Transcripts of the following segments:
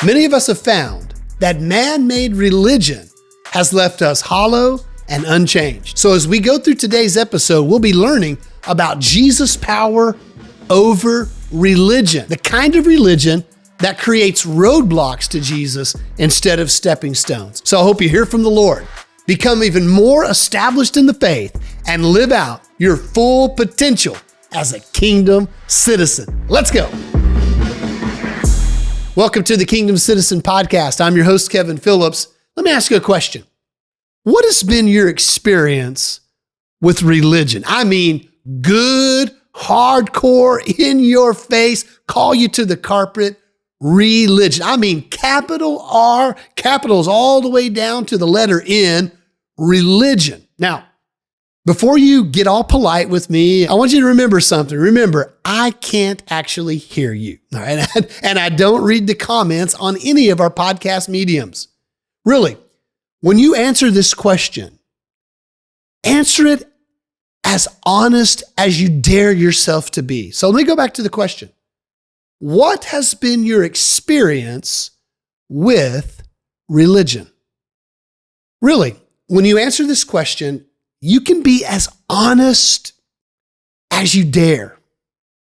Many of us have found that man-made religion has left us hollow and unchanged. So as we go through today's episode, we'll be learning about Jesus' power over religion, the kind of religion that creates roadblocks to Jesus instead of stepping stones. So I hope you hear from the Lord, become even more established in the faith, and live out your full potential as a kingdom citizen. Let's go. Welcome to the Kingdom Citizen Podcast. I'm your host, Kevin Phillips. Let me ask you a question. What has been your experience with religion? I mean, good, hardcore, in your face, call you to the carpet religion. I mean, capital R, capitals all the way down to the letter N, religion. Now, before you get all polite with me, I want you to remember something. Remember, I can't actually hear you, all right? And I don't read the comments on any of our podcast mediums. Really, when you answer this question, answer it as honest as you dare yourself to be. So let me go back to the question. What has been your experience with religion? Really, when you answer this question, you can be as honest as you dare.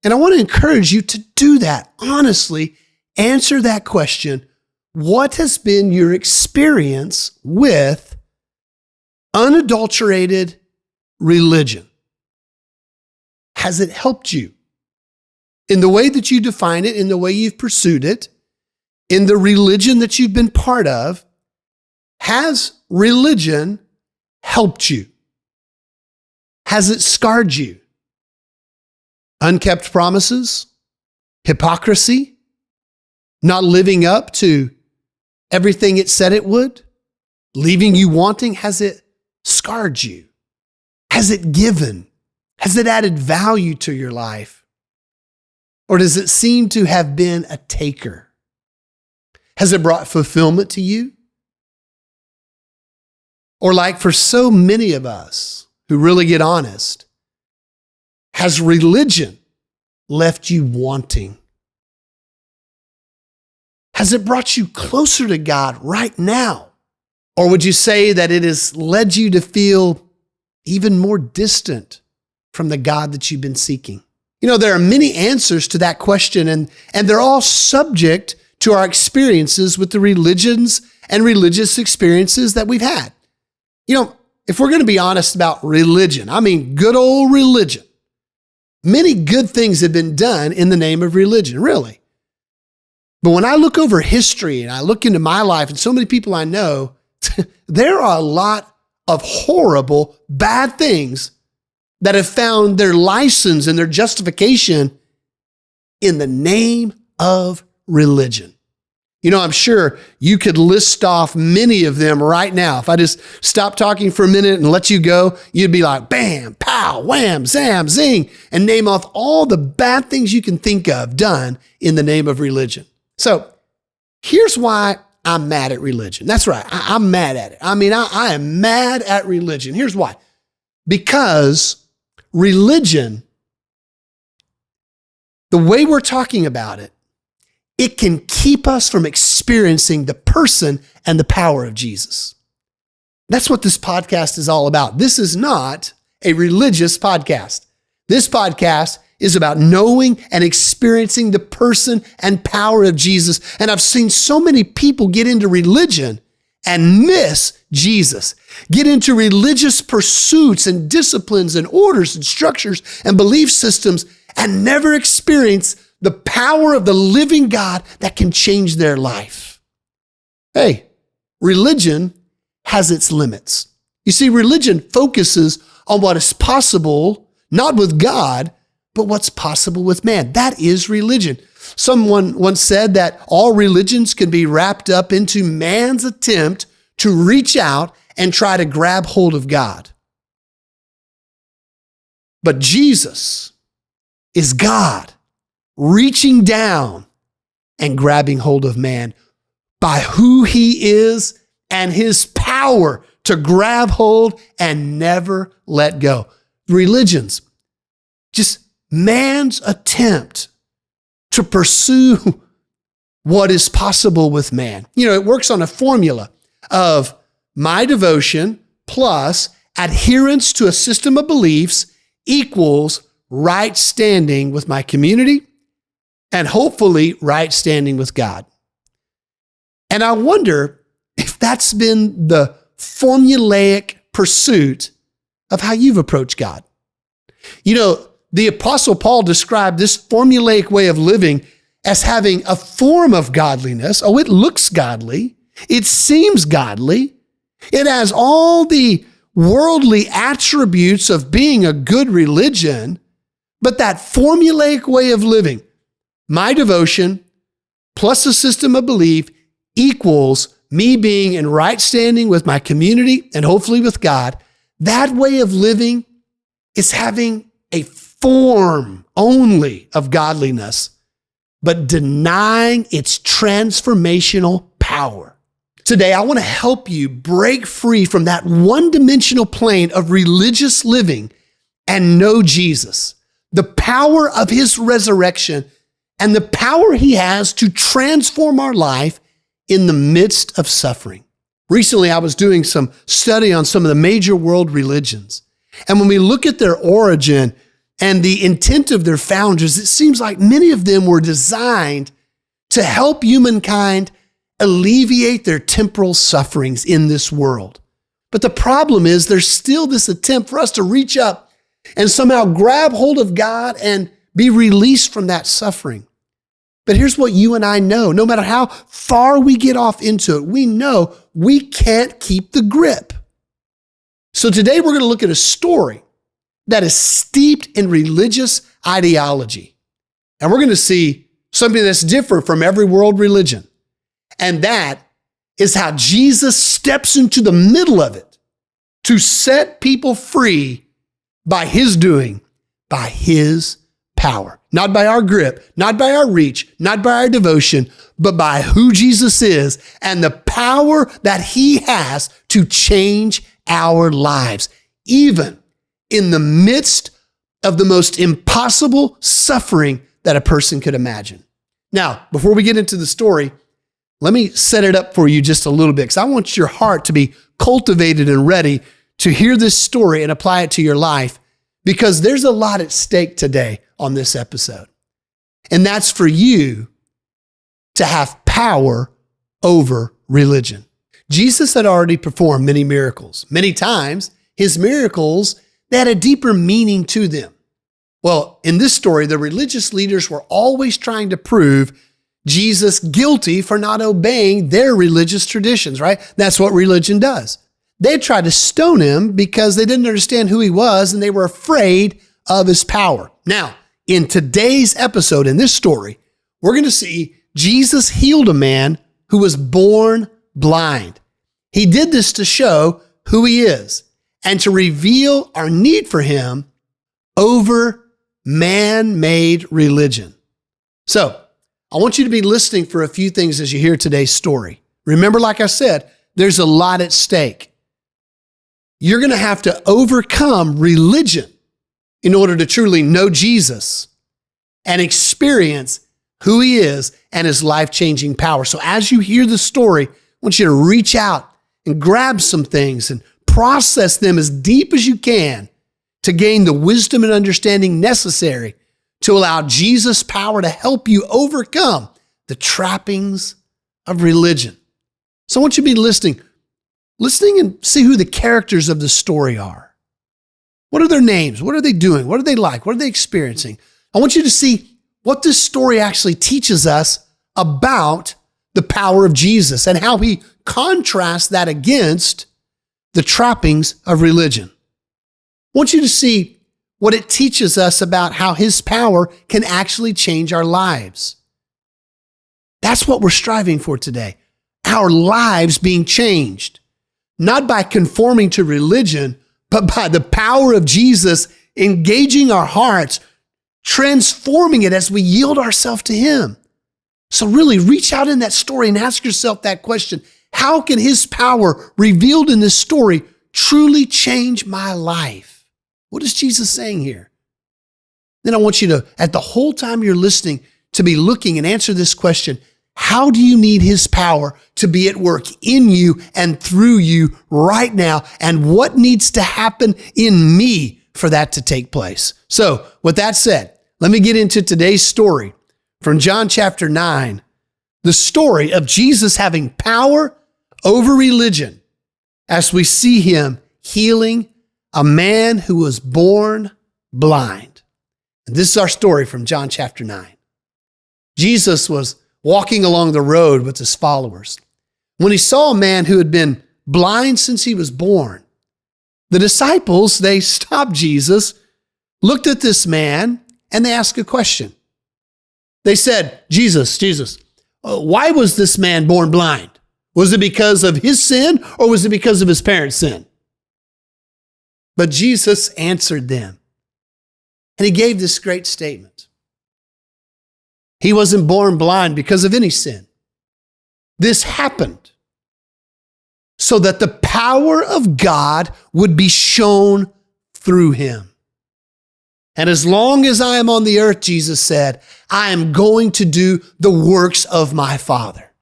And I want to encourage you to do that. Honestly, answer that question. What has been your experience with unadulterated religion? Has it helped you in the way that you define it, in the way you've pursued it, in the religion that you've been part of? Has religion helped you? Has it scarred you? Unkept promises, hypocrisy, not living up to everything it said it would, leaving you wanting. Has it scarred you? Has it given? Has it added value to your life? Or does it seem to have been a taker? Has it brought fulfillment to you? Or like for so many of us who really get honest, has religion left you wanting? Has it brought you closer to God right now? Or would you say that it has led you to feel even more distant from the God that you've been seeking? You know, there are many answers to that question, and they're all subject to our experiences with the religions and religious experiences that we've had. You know, if we're going to be honest about religion, I mean, good old religion, many good things have been done in the name of religion, really. But when I look over history and I look into my life and so many people I know, there are a lot of horrible, bad things that have found their license and their justification in the name of religion. You know, I'm sure you could list off many of them right now. If I just stop talking for a minute and let you go, you'd be like, bam, pow, wham, zam, zing, and name off all the bad things you can think of done in the name of religion. So here's why I'm mad at religion. That's right. I'm mad at it. I mean, I am mad at religion. Here's why. Because religion, the way we're talking about it, it can keep us from experiencing the person and the power of Jesus. That's what this podcast is all about. This is not a religious podcast. This podcast is about knowing and experiencing the person and power of Jesus. And I've seen so many people get into religion and miss Jesus, get into religious pursuits and disciplines and orders and structures and belief systems and never experience the power of the living God that can change their life. Hey, religion has its limits. You see, religion focuses on what is possible, not with God, but what's possible with man. That is religion. Someone once said that all religions can be wrapped up into man's attempt to reach out and try to grab hold of God. But Jesus is God reaching down and grabbing hold of man by who he is and his power to grab hold and never let go. Religions, just man's attempt to pursue what is possible with man. You know, it works on a formula of my devotion plus adherence to a system of beliefs equals right standing with my community and hopefully right standing with God. And I wonder if that's been the formulaic pursuit of how you've approached God. You know, the Apostle Paul described this formulaic way of living as having a form of godliness. Oh, it looks godly. It seems godly. It has all the worldly attributes of being a good religion, but that formulaic way of living, my devotion plus a system of belief equals me being in right standing with my community and hopefully with God. That way of living is having a form only of godliness, but denying its transformational power. Today, I want to help you break free from that one-dimensional plane of religious living and know Jesus, the power of his resurrection, and the power he has to transform our life in the midst of suffering. Recently, I was doing some study on some of the major world religions. And when we look at their origin and the intent of their founders, it seems like many of them were designed to help humankind alleviate their temporal sufferings in this world. But the problem is there's still this attempt for us to reach up and somehow grab hold of God and be released from that suffering. But here's what you and I know. No matter how far we get off into it, we know we can't keep the grip. So today we're going to look at a story that is steeped in religious ideology. And we're going to see something that's different from every world religion. And that is how Jesus steps into the middle of it to set people free by his doing, by his power. Not by our grip, not by our reach, not by our devotion, but by who Jesus is and the power that he has to change our lives, even in the midst of the most impossible suffering that a person could imagine. Now, before we get into the story, let me set it up for you just a little bit, because I want your heart to be cultivated and ready to hear this story and apply it to your life, because there's a lot at stake today on this episode. And that's for you to have power over religion. Jesus had already performed many miracles. Many times, his miracles, they had a deeper meaning to them. Well, in this story, the religious leaders were always trying to prove Jesus guilty for not obeying their religious traditions, right? That's what religion does. They tried to stone him because they didn't understand who he was and they were afraid of his power. Now, in today's episode, in this story, we're going to see Jesus healed a man who was born blind. He did this to show who he is and to reveal our need for him over man-made religion. So, I want you to be listening for a few things as you hear today's story. Remember, like I said, there's a lot at stake. You're going to have to overcome religion in order to truly know Jesus and experience who he is and his life-changing power. So as you hear the story, I want you to reach out and grab some things and process them as deep as you can to gain the wisdom and understanding necessary to allow Jesus' power to help you overcome the trappings of religion. So I want you to be listening and see who the characters of the story are. What are their names? What are they doing? What are they like? What are they experiencing? I want you to see what this story actually teaches us about the power of Jesus and how he contrasts that against the trappings of religion. I want you to see what it teaches us about how his power can actually change our lives. That's what we're striving for today. Our lives being changed, not by conforming to religion, but by the power of Jesus engaging our hearts, transforming it as we yield ourselves to him. So really reach out in that story and ask yourself that question. How can his power revealed in this story truly change my life? What is Jesus saying here? Then I want you to, at the whole time you're listening, to be looking and answer this question. How do you need his power to be at work in you and through you right now? And what needs to happen in me for that to take place? So with that said, let me get into today's story from John chapter 9, the story of Jesus having power over religion as we see him healing a man who was born blind. And this is our story from John chapter 9. Jesus was walking along the road with his followers when he saw a man who had been blind since he was born. The disciples, they stopped Jesus, looked at this man, and they asked a question. They said, Jesus, why was this man born blind? Was it because of his sin or was it because of his parents' sin? But Jesus answered them, and he gave this great statement. He wasn't born blind because of any sin. This happened so that the power of God would be shown through him. And as long as I am on the earth, Jesus said, I am going to do the works of my Father.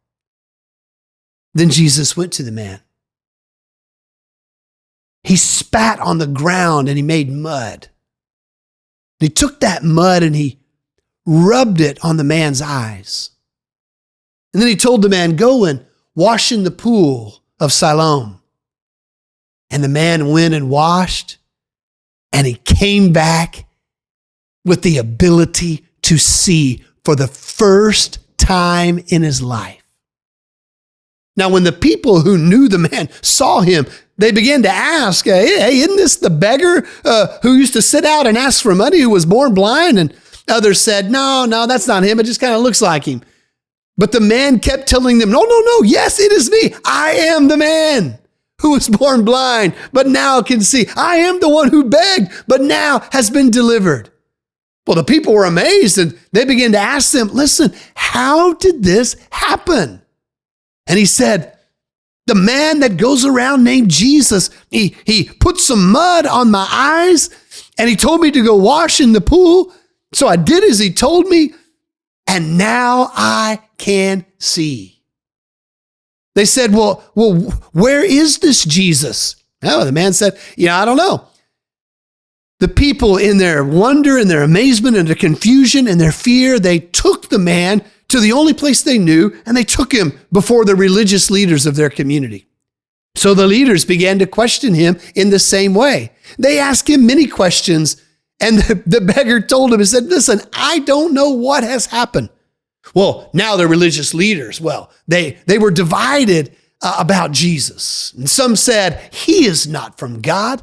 Then Jesus went to the man. He spat on the ground and he made mud. He took that mud and he rubbed it on the man's eyes. And then he told the man, go and wash in the pool of Siloam. And the man went and washed, and he came back with the ability to see for the first time in his life. Now, when the people who knew the man saw him, they began to ask, hey, isn't this the beggar who used to sit out and ask for money, who was born blind? And others said, no, that's not him. It just kind of looks like him. But the man kept telling them, no, yes, it is me. I am the man who was born blind, but now can see. I am the one who begged, but now has been delivered. Well, the people were amazed, and they began to ask them, listen, how did this happen? And he said, the man that goes around named Jesus, he put some mud on my eyes, and he told me to go wash in the pool. So I did as he told me, and now I can see. They said, well, where is this Jesus? Oh, the man said, I don't know. The people, in their wonder and their amazement and their confusion and their fear, they took the man to the only place they knew, and they took him before the religious leaders of their community. So the leaders began to question him in the same way. They asked him many questions, and the beggar told him and said, listen, I don't know what has happened. Well, now the religious leaders, they were divided about Jesus. And some said, he is not from God.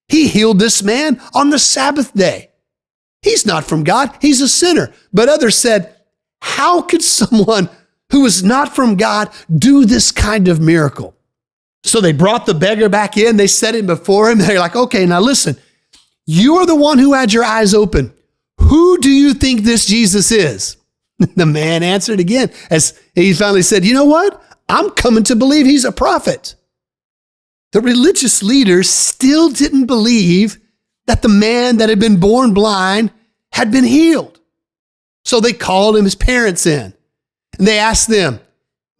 He healed this man on the Sabbath day. He's not from God. He's a sinner. But others said, how could someone who is not from God do this kind of miracle? So they brought the beggar back in. They set him before him. They're like, okay, now listen, you are the one who had your eyes open. Who do you think this Jesus is? The man answered again as he finally said, you know what? I'm coming to believe he's a prophet. The religious leaders still didn't believe that the man that had been born blind had been healed. So they called his parents in, and they asked them,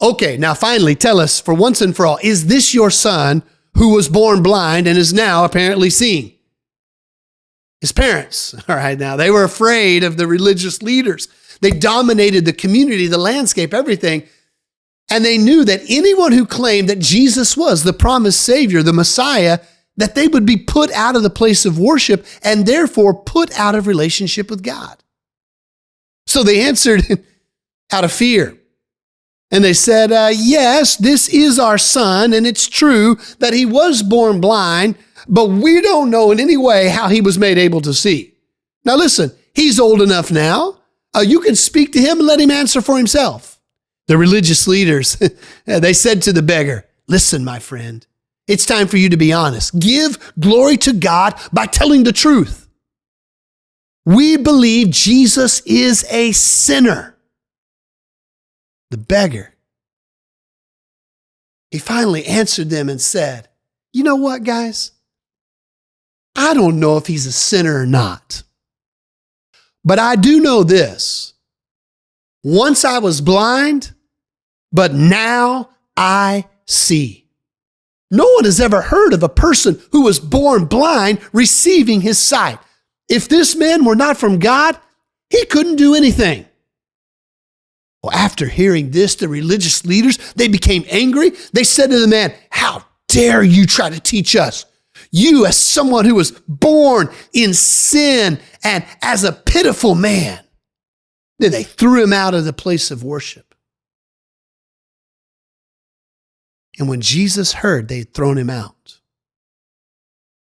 okay, now finally tell us for once and for all, is this your son who was born blind and is now apparently seeing? His parents, all right, now they were afraid of the religious leaders. They dominated the community, the landscape, everything. And they knew that anyone who claimed that Jesus was the promised Savior, the Messiah, that they would be put out of the place of worship and therefore put out of relationship with God. So they answered out of fear. And they said, yes, this is our son, and it's true that he was born blind, but we don't know in any way how he was made able to see. Now listen, he's old enough now. You can speak to him and let him answer for himself. The religious leaders, they said to the beggar, listen, my friend, it's time for you to be honest. Give glory to God by telling the truth. We believe Jesus is a sinner. The beggar, he finally answered them and said, you know what, guys? I don't know if he's a sinner or not, but I do know this. Once I was blind, but now I see. No one has ever heard of a person who was born blind receiving his sight. If this man were not from God, he couldn't do anything. Well, after hearing this, the religious leaders, they became angry. They said to the man, how dare you try to teach us? You, as someone who was born in sin and as a pitiful man. Then they threw him out of the place of worship. And when Jesus heard they had thrown him out,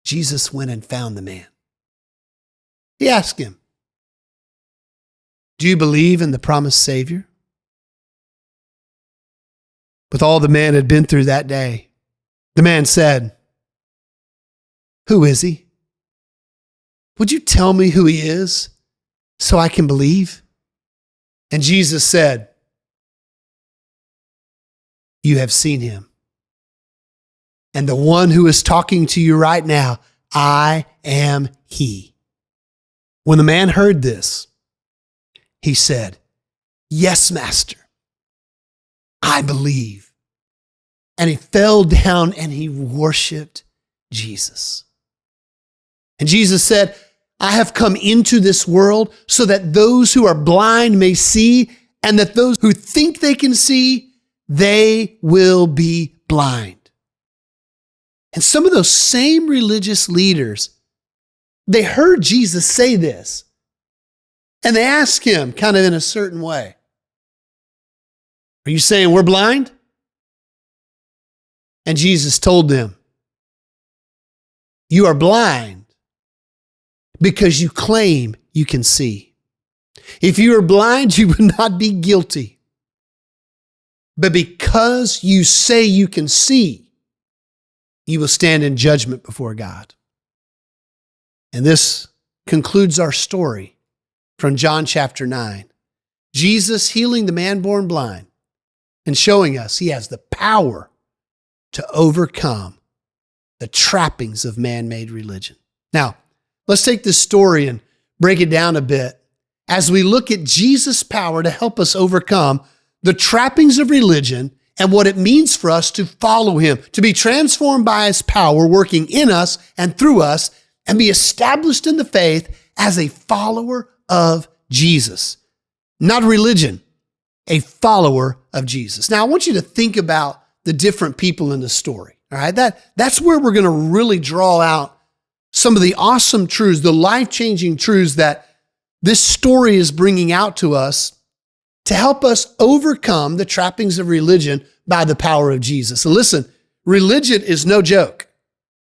Jesus went and found the man. He asked him, do you believe in the promised Savior? With all the man had been through that day, the man said, who is he? Would you tell me who he is so I can believe? And Jesus said, you have seen him. And the one who is talking to you right now, I am he. When the man heard this, he said, yes, Master, I believe. And he fell down and he worshiped Jesus. And Jesus said, I have come into this world so that those who are blind may see, and that those who think they can see, they will be blind. And some of those same religious leaders, they heard Jesus say this, and they asked him kind of in a certain way, are you saying we're blind? And Jesus told them, you are blind because you claim you can see. If you were blind, you would not be guilty. But because you say you can see, you will stand in judgment before God. And this concludes our story from John chapter 9. Jesus healing the man born blind and showing us he has the power to overcome the trappings of man-made religion. Now, let's take this story and break it down a bit as we look at Jesus' power to help us overcome the trappings of religion and what it means for us to follow him, to be transformed by his power working in us and through us, and be established in the faith as a follower of Jesus. Not religion, a follower of Jesus. Now, I want you to think about the different people in the story. All right, that's where we're going to really draw out some of the awesome truths, the life-changing truths that this story is bringing out to us to help us overcome the trappings of religion by the power of Jesus. So listen, religion is no joke.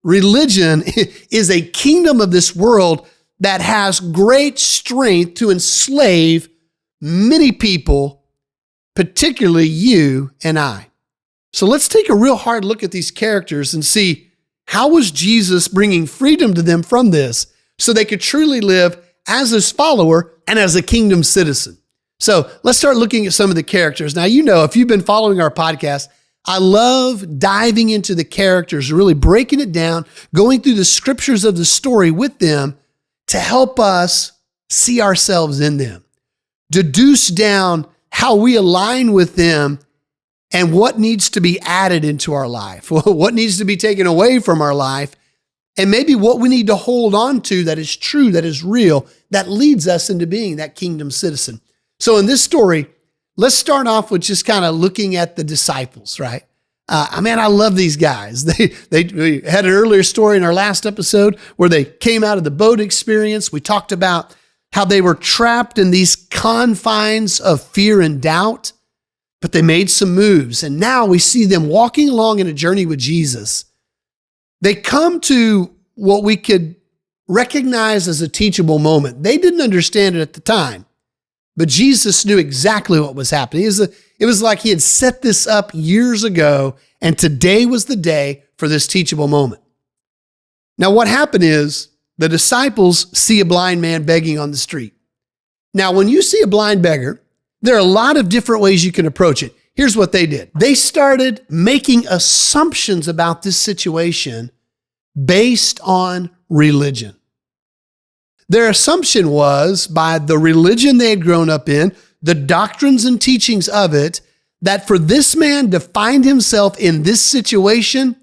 Religion is a kingdom of this world that has great strength to enslave many people, particularly you and I. So let's take a real hard look at these characters and see how was Jesus bringing freedom to them from this so they could truly live as his follower and as a kingdom citizen. So let's start looking at some of the characters. Now, you know, if you've been following our podcast, I love diving into the characters, really breaking it down, going through the scriptures of the story with them to help us see ourselves in them, deduce down how we align with them and what needs to be added into our life, what needs to be taken away from our life, and maybe what we need to hold on to that is true, that is real, that leads us into being that kingdom citizen. So in this story, let's start off with just kind of looking at the disciples, right? I love these guys. We had an earlier story in our last episode where they came out of the boat experience. We talked about how they were trapped in these confines of fear and doubt, but they made some moves. And now we see them walking along in a journey with Jesus. They come to what we could recognize as a teachable moment. They didn't understand it at the time, but Jesus knew exactly what was happening. It was like he had set this up years ago, and today was the day for this teachable moment. Now, what happened is the disciples see a blind man begging on the street. Now, when you see a blind beggar, there are a lot of different ways you can approach it. Here's what they did. They started making assumptions about this situation based on religion. Their assumption was, by the religion they had grown up in, the doctrines and teachings of it, that for this man to find himself in this situation,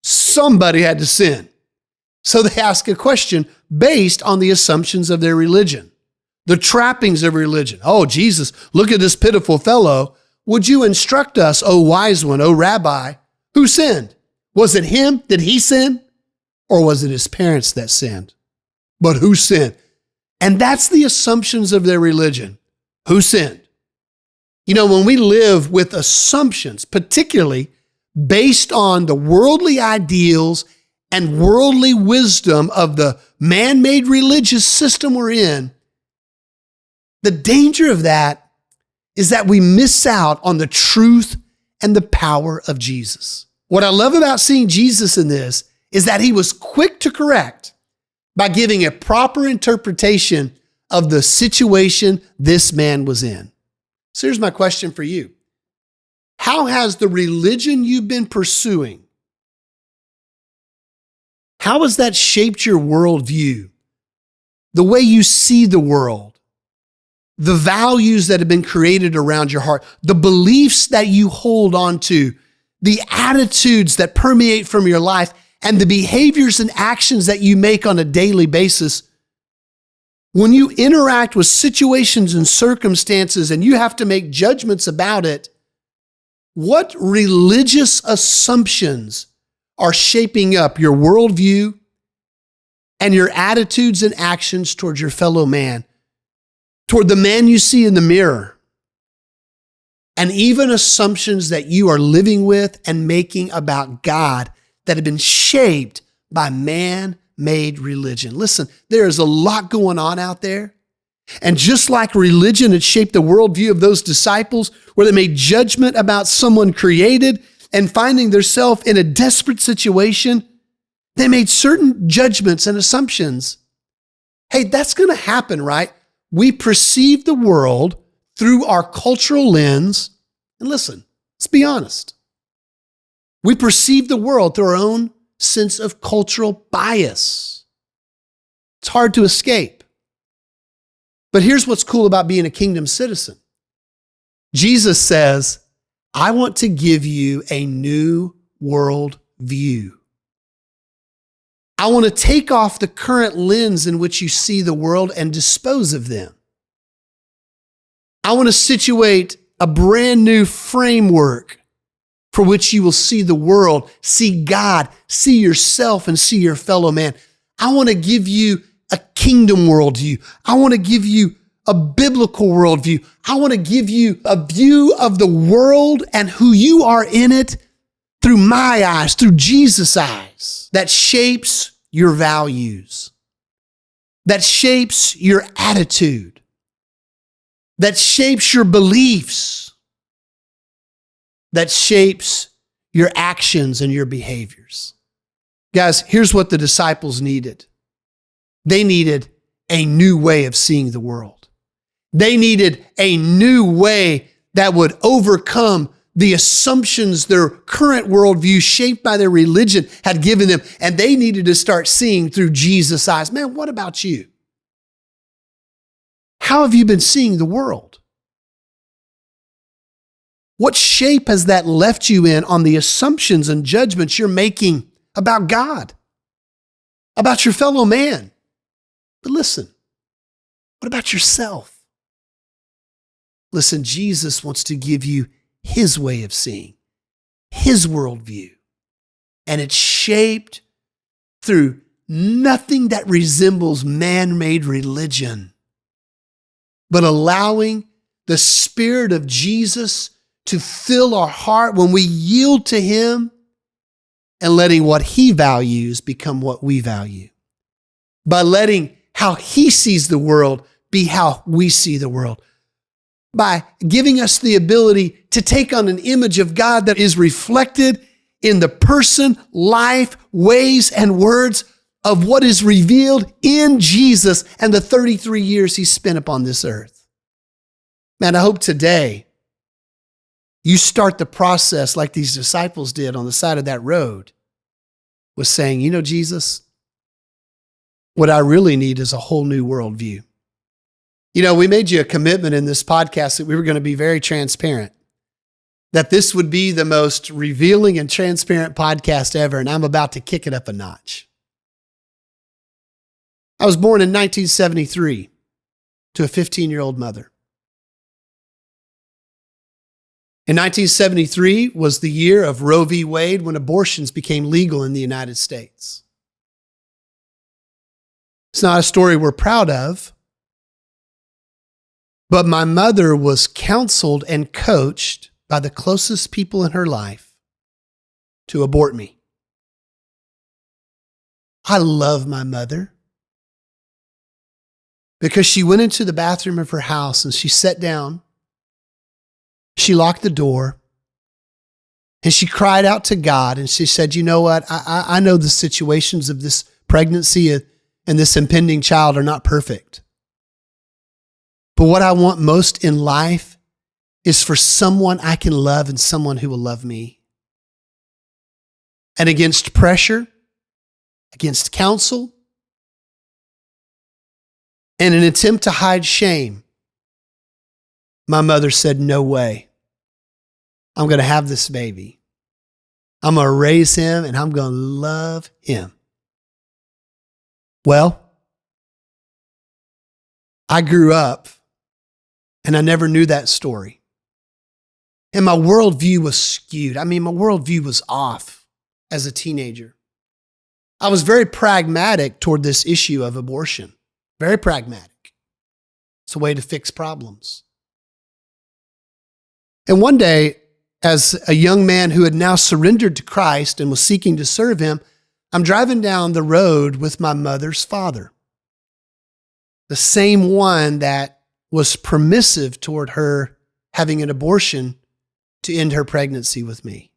somebody had to sin. So they ask a question based on the assumptions of their religion, the trappings of religion. Oh, Jesus, look at this pitiful fellow. Would you instruct us, O wise one, O rabbi, who sinned? Was it him? Did he sin? Or was it his parents that sinned? But who sinned? And that's the assumptions of their religion. Who sinned? You know, when we live with assumptions, particularly based on the worldly ideals and worldly wisdom of the man-made religious system we're in, the danger of that is that we miss out on the truth and the power of Jesus. What I love about seeing Jesus in this is that he was quick to correct by giving a proper interpretation of the situation this man was in. So here's my question for you. How has the religion you've been pursuing, how has that shaped your worldview, the way you see the world, the values that have been created around your heart, the beliefs that you hold on to, the attitudes that permeate from your life, and the behaviors and actions that you make on a daily basis? When you interact with situations and circumstances and you have to make judgments about it, what religious assumptions are shaping up your worldview and your attitudes and actions towards your fellow man, toward the man you see in the mirror, and even assumptions that you are living with and making about God that have been shaped by man-made religion? Listen, there is a lot going on out there. And just like religion had shaped the worldview of those disciples, where they made judgment about someone created and finding themselves in a desperate situation, they made certain judgments and assumptions. Hey, that's going to happen, right? We perceive the world through our cultural lens. And listen, let's be honest. We perceive the world through our own sense of cultural bias. It's hard to escape. But here's what's cool about being a kingdom citizen. Jesus says, I want to give you a new world view. I want to take off the current lens in which you see the world and dispose of them. I want to situate a brand new framework for which you will see the world, see God, see yourself, and see your fellow man. I want to give you a kingdom worldview. I want to give you a biblical worldview. I want to give you a view of the world and who you are in it through my eyes, through Jesus' eyes, that shapes your values, that shapes your attitude, that shapes your beliefs, that shapes your actions and your behaviors. Guys, here's what the disciples needed. They needed a new way of seeing the world. They needed a new way that would overcome the assumptions their current worldview shaped by their religion had given them, and they needed to start seeing through Jesus' eyes. Man, what about you? How have you been seeing the world? What shape has that left you in on the assumptions and judgments you're making about God, about your fellow man? But listen, what about yourself? Listen, Jesus wants to give you his way of seeing, his worldview. And it's shaped through nothing that resembles man-made religion, but allowing the Spirit of Jesus to fill our heart when we yield to him and letting what he values become what we value. By letting how he sees the world be how we see the world. By giving us the ability to take on an image of God that is reflected in the person, life, ways, and words of what is revealed in Jesus and the 33 years he spent upon this earth. Man, I hope today you start the process like these disciples did on the side of that road, with saying, you know, Jesus, what I really need is a whole new worldview. You know, we made you a commitment in this podcast that we were going to be very transparent. that this would be the most revealing and transparent podcast ever, and I'm about to kick it up a notch. I was born in 1973 to a 15-year-old mother. In 1973 was the year of Roe v. Wade, when abortions became legal in the United States. It's not a story we're proud of, but my mother was counseled and coached by the closest people in her life to abort me. I love my mother because she went into the bathroom of her house and she sat down. She locked the door and she cried out to God and she said, you know what? I know the situations of this pregnancy and this impending child are not perfect. But what I want most in life is for someone I can love and someone who will love me. And against pressure, against counsel, and an attempt to hide shame, my mother said, no way. I'm going to have this baby. I'm going to raise him and I'm going to love him. Well, I grew up and I never knew that story. And my worldview was skewed. My worldview was off as a teenager. I was very pragmatic toward this issue of abortion. Very pragmatic. It's a way to fix problems. And one day, as a young man who had now surrendered to Christ and was seeking to serve him, I'm driving down the road with my mother's father, the same one that was permissive toward her having an abortion to end her pregnancy with me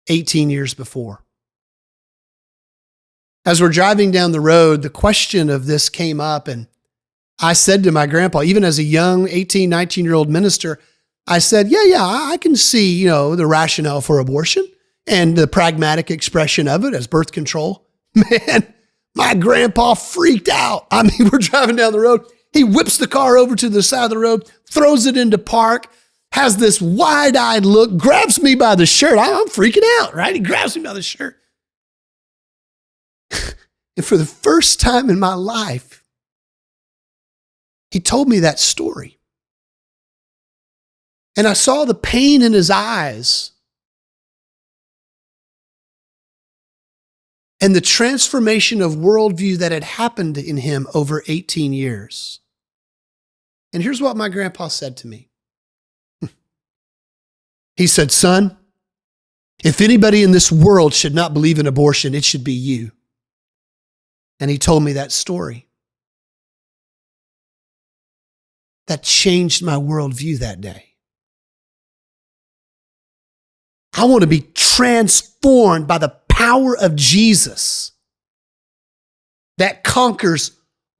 18 years before. As we're driving down the road, the question of this came up, and I said to my grandpa, even as a young 18, 19-year-old minister, I said, yeah, I can see, the rationale for abortion and the pragmatic expression of it as birth control. Man, my grandpa freaked out. We're driving down the road. He whips the car over to the side of the road, throws it into park, has this wide-eyed look, grabs me by the shirt. I'm freaking out, right? He grabs me by the shirt. And for the first time in my life, he told me that story. And I saw the pain in his eyes and the transformation of worldview that had happened in him over 18 years. And here's what my grandpa said to me. He said, son, if anybody in this world should not believe in abortion, it should be you. And he told me that story. That changed my worldview that day. I want to be transformed by the power of Jesus that conquers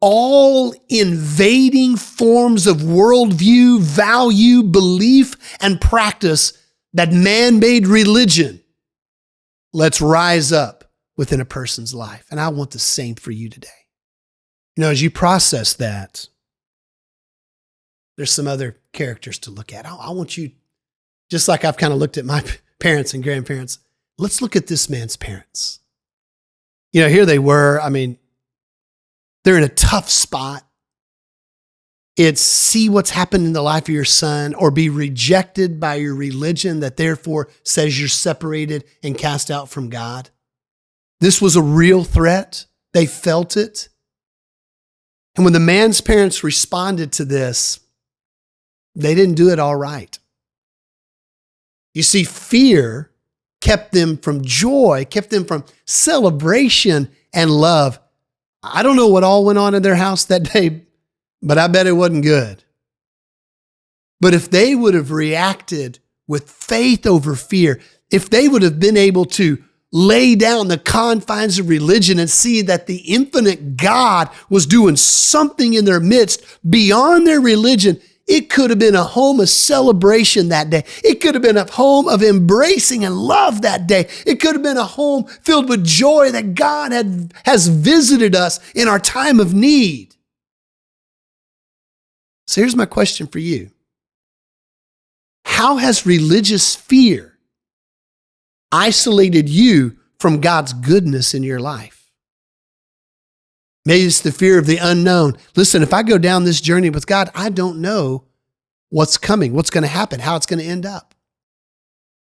all invading forms of worldview, value, belief, and practice that man-made religion lets rise up within a person's life. And I want the same for you today. As you process that, there's some other characters to look at. I want you, just like I've kind of looked at my parents and grandparents, let's look at this man's parents. Here they were. They're in a tough spot. It's see what's happened in the life of your son or be rejected by your religion that therefore says you're separated and cast out from God. This was a real threat. They felt it. And when the man's parents responded to this, they didn't do it all right. You see, fear kept them from joy, kept them from celebration and love. I don't know what all went on in their house that day, but I bet it wasn't good. But if they would have reacted with faith over fear, if they would have been able to lay down the confines of religion and see that the infinite God was doing something in their midst beyond their religion, it could have been a home of celebration that day. It could have been a home of embracing and love that day. It could have been a home filled with joy that God has visited us in our time of need. So here's my question for you. How has religious fear isolated you from God's goodness in your life? Maybe it's the fear of the unknown. Listen, if I go down this journey with God, I don't know what's coming, what's going to happen, how it's going to end up.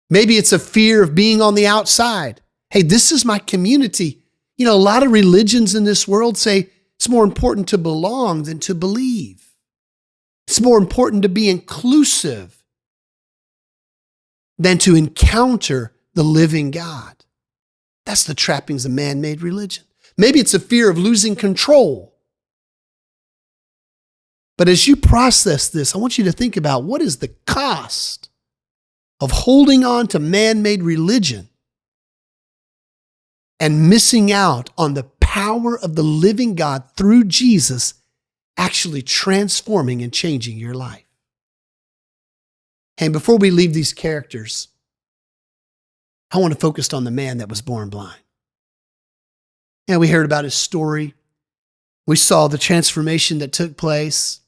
Maybe it's a fear of being on the outside. Hey, this is my community. You know, a lot of religions in this world say it's more important to belong than to believe. It's more important to be inclusive than to encounter the living God. That's the trappings of man-made religion. Maybe it's a fear of losing control. But as you process this, I want you to think about what is the cost of holding on to man-made religion and missing out on the power of the living God through Jesus actually transforming and changing your life. And before we leave these characters, I want to focus on the man that was born blind. Yeah, we heard about his story. We saw the transformation that took place.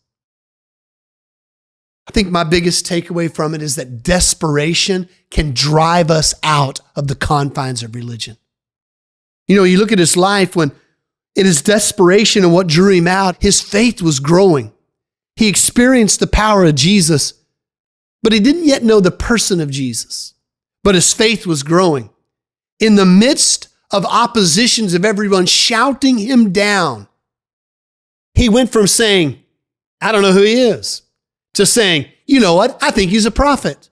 I think my biggest takeaway from it is that desperation can drive us out of the confines of religion. You know, you look at his life when in his desperation and what drew him out, his faith was growing. He experienced the power of Jesus, but he didn't yet know the person of Jesus. But his faith was growing. In the midst of oppositions of everyone shouting him down, he went from saying, I don't know who he is, to saying, you know what, I think he's a prophet,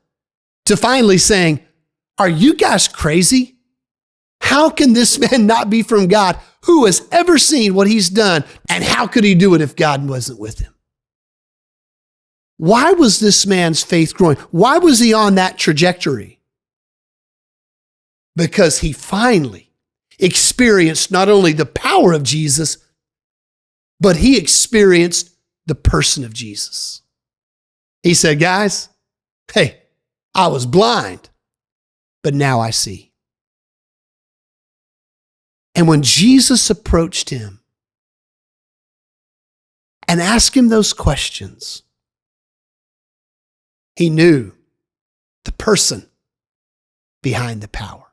to finally saying, are you guys crazy? How can this man not be from God? Who has ever seen what he's done? And how could he do it if God wasn't with him? Why was this man's faith growing? Why was he on that trajectory? Because he finally experienced not only the power of Jesus, but he experienced the person of Jesus. He said, guys, hey, I was blind, but now I see. And when Jesus approached him and asked him those questions, he knew the person behind the power.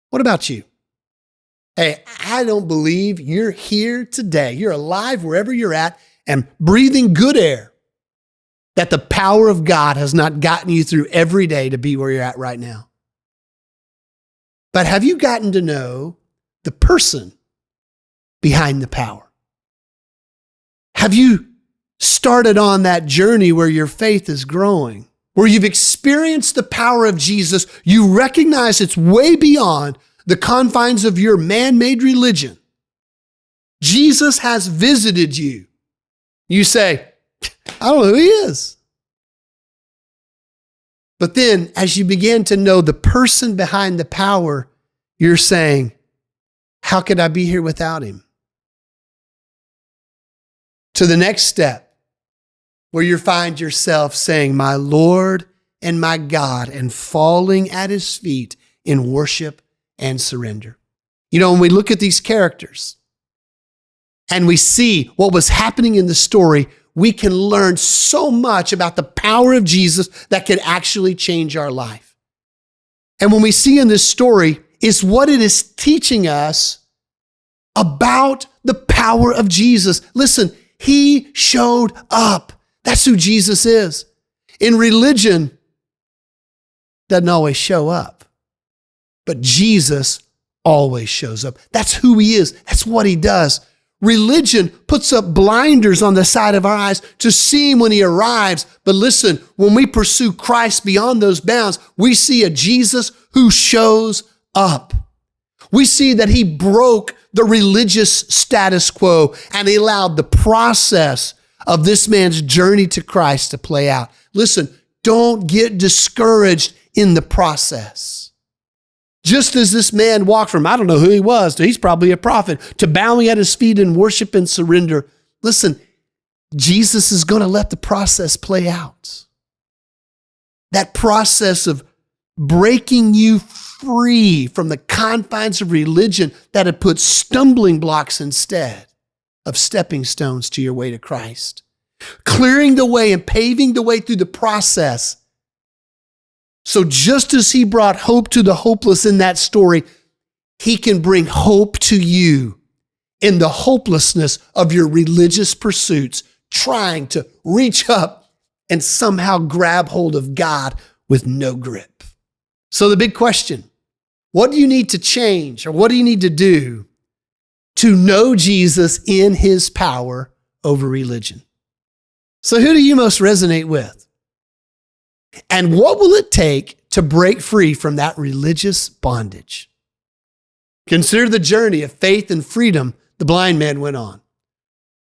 What about you? Hey, I don't believe you're here today. You're alive wherever you're at and breathing good air, that the power of God has not gotten you through every day to be where you're at right now. But have you gotten to know the person behind the power? Have you started on that journey where your faith is growing, where you've experienced the power of Jesus? You recognize it's way beyond the confines of your man-made religion. Jesus has visited you. You say, I don't know who he is. But then as you begin to know the person behind the power, you're saying, how could I be here without him? To the next step, where you find yourself saying, my Lord and my God, and falling at his feet in worship and surrender. You know, when we look at these characters and we see what was happening in the story, we can learn so much about the power of Jesus that could actually change our life. And when we see in this story is what it is teaching us about the power of Jesus. Listen, he showed up. That's who Jesus is. In religion, doesn't always show up, but Jesus always shows up. That's who he is. That's what he does. Religion puts up blinders on the side of our eyes to see him when he arrives. But listen, when we pursue Christ beyond those bounds, we see a Jesus who shows up. We see that he broke the religious status quo and he allowed the process of this man's journey to Christ to play out. Listen, don't get discouraged in the process. Just as this man walked from, I don't know who he was, to he's probably a prophet, to bowing at his feet in worship and surrender. Listen, Jesus is going to let the process play out. That process of breaking you free from the confines of religion that had put stumbling blocks instead of stepping stones to your way to Christ. Clearing the way and paving the way through the process So just as he brought hope to the hopeless in that story, he can bring hope to you in the hopelessness of your religious pursuits, trying to reach up and somehow grab hold of God with no grip. So the big question, what do you need to change, or what do you need to do to know Jesus in his power over religion? So who do you most resonate with? And what will it take to break free from that religious bondage? Consider the journey of faith and freedom the blind man went on.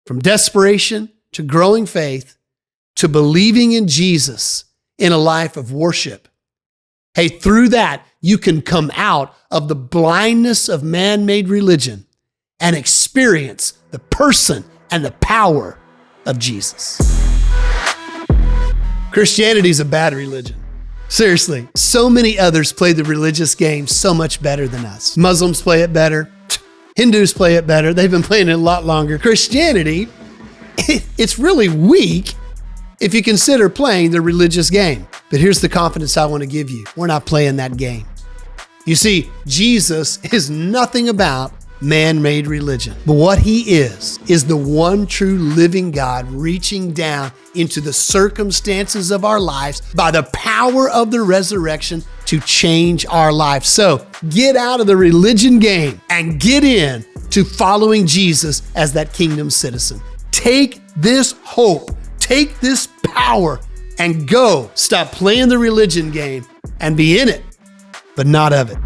From desperation to growing faith to believing in Jesus in a life of worship. Hey, through that, you can come out of the blindness of man-made religion and experience the person and the power of Jesus. Christianity is a bad religion. Seriously, so many others play the religious game so much better than us. Muslims play it better. Hindus play it better. They've been playing it a lot longer. Christianity, it's really weak if you consider playing the religious game. But here's the confidence I want to give you. We're not playing that game. You see, Jesus is nothing about man-made religion. But what he is the one true living God reaching down into the circumstances of our lives by the power of the resurrection to change our lives. So get out of the religion game and get in to following Jesus as that kingdom citizen. Take this hope, take this power, and go. Stop playing the religion game and be in it, but not of it.